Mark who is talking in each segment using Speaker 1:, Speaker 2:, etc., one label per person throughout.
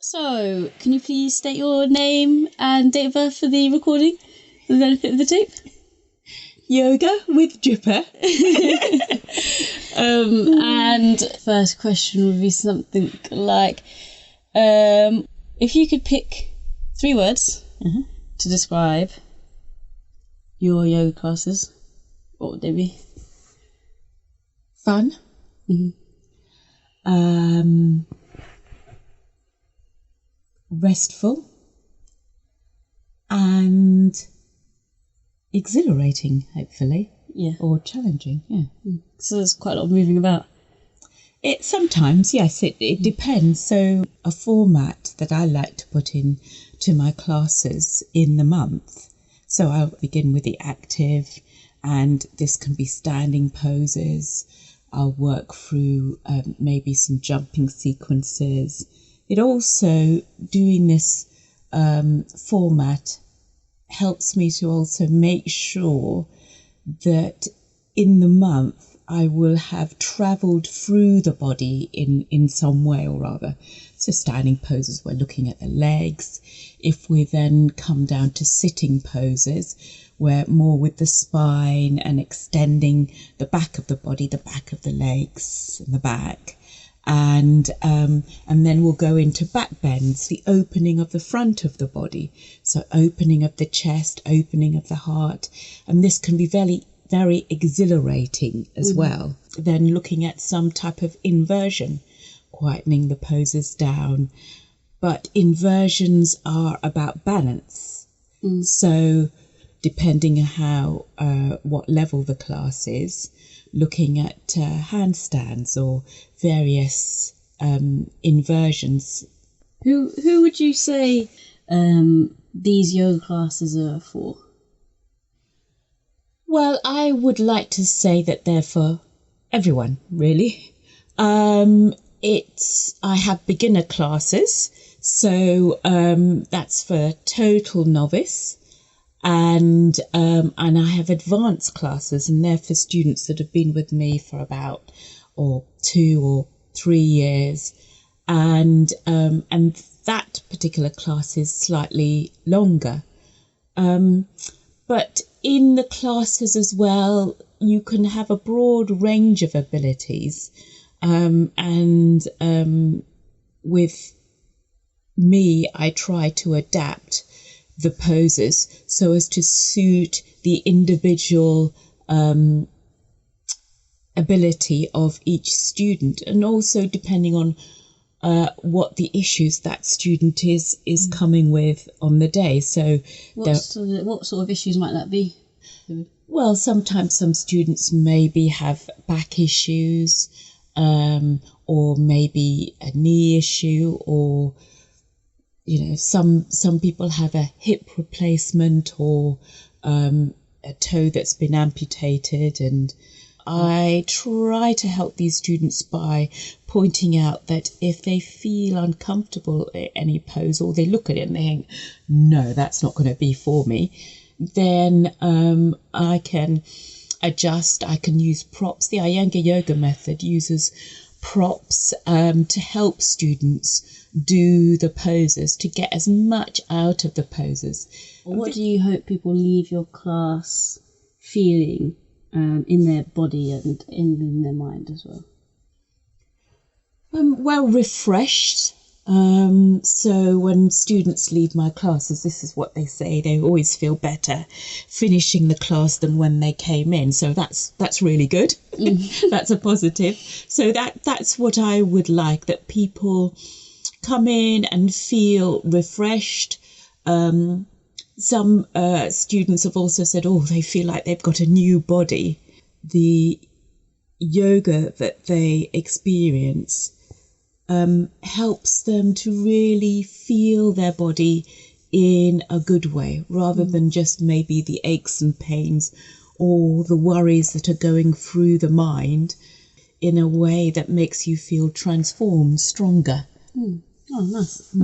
Speaker 1: So, can you please state your name and date of birth for the recording for the benefit of the tape?
Speaker 2: Yoga with Gipe.
Speaker 1: And first question would be something like, if you could pick 3 words to describe your yoga classes, what would they be?
Speaker 2: Fun. Restful. And exhilarating, hopefully.
Speaker 1: Yeah.
Speaker 2: Or challenging, yeah.
Speaker 1: So there's quite a lot of moving about.
Speaker 2: It sometimes, yes, it depends. So a format that I like to put in to my classes in the month. So I'll begin with the active, and this can be standing poses. I'll work through maybe some jumping sequences. It also, doing this format helps me to also make sure that in the month I will have travelled through the body in some way or other. So standing poses, we're looking at the legs. If we then come down to sitting poses, we're more with the spine and extending the back of the body, the back of the legs and the back. And then we'll go into back bends, the opening of the front of the body. So opening of the chest, opening of the heart. And this can be very, very exhilarating as well. Then looking at some type of inversion, quietening the poses down. But inversions are about balance. So depending on how, what level the class is, looking at handstands or various inversions.
Speaker 1: Who would you say these yoga classes are for?
Speaker 2: Well, I would like to say that they're for everyone, really. I have beginner classes, so that's for total novice. And I have advanced classes, and they're for students that have been with me for about 2 or 3 years, and that particular class is slightly longer. But in the classes as well, you can have a broad range of abilities, and with me, I try to adapt the poses so as to suit the individual ability of each student, and also depending on what the issues that student is coming with on the day. So
Speaker 1: what sort of issues might that be?
Speaker 2: Well, sometimes some students maybe have back issues, or maybe a knee issue, or some people have a hip replacement or a toe that's been amputated, and I try to help these students by pointing out that if they feel uncomfortable at any pose, or they look at it and they think, no, that's not going to be for me, then I can adjust. I can use props. The Iyengar yoga method uses props to help students do the poses, to get as much out of the poses.
Speaker 1: What do you hope people leave your class feeling in their body and in their mind as well?
Speaker 2: Well, refreshed. So when students leave my classes, this is what they say. They always feel better finishing the class than when they came in. So that's really good. That's a positive. So that's what I would like, that people come in and feel refreshed. Some students have also said, they feel like they've got a new body. The yoga that they experience helps them to really feel their body in a good way, rather than just maybe the aches and pains or the worries that are going through the mind, in a way that makes you feel transformed, stronger.
Speaker 1: Oh, nice.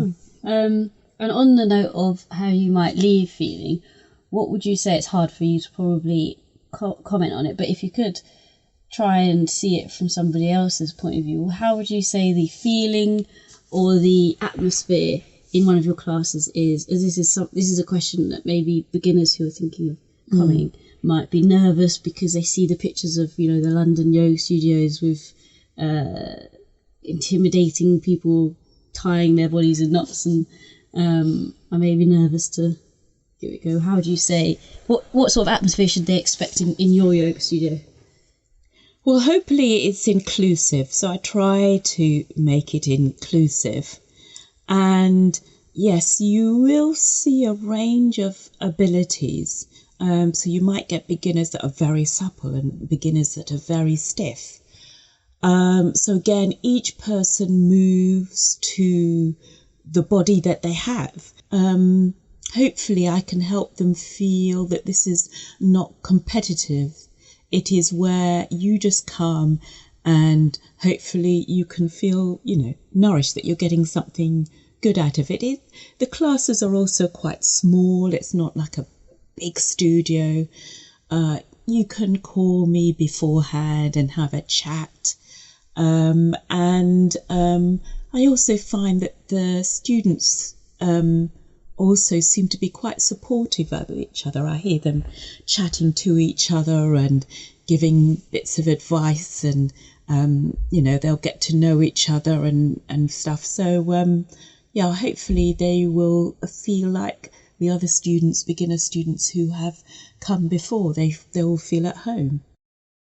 Speaker 1: And on the note of how you might leave feeling, what would you say? It's hard for you to probably comment on it, but if you could try and see it from somebody else's point of view, how would you say the feeling or the atmosphere in one of your classes is, as this is a question that maybe beginners who are thinking of coming might be nervous because they see the pictures of, you know, the London yoga studios with intimidating people tying their bodies in knots, and I may be nervous to give it a go. How would you say, what sort of atmosphere should they expect in your yoga studio?
Speaker 2: Well, hopefully it's inclusive. So I try to make it inclusive. And yes, you will see a range of abilities. So you might get beginners that are very supple and beginners that are very stiff. So again, each person moves to the body that they have. Hopefully I can help them feel that this is not competitive. It is where you just come and hopefully you can feel, you know, nourished, that you're getting something good out of it. The classes are also quite small. It's not like a big studio. You can call me beforehand and have a chat. And I also find that the students also seem to be quite supportive of each other. I hear them chatting to each other and giving bits of advice, and you know, they'll get to know each other and stuff. So yeah, hopefully they will feel like the other students, beginner students who have come before, they will feel at home.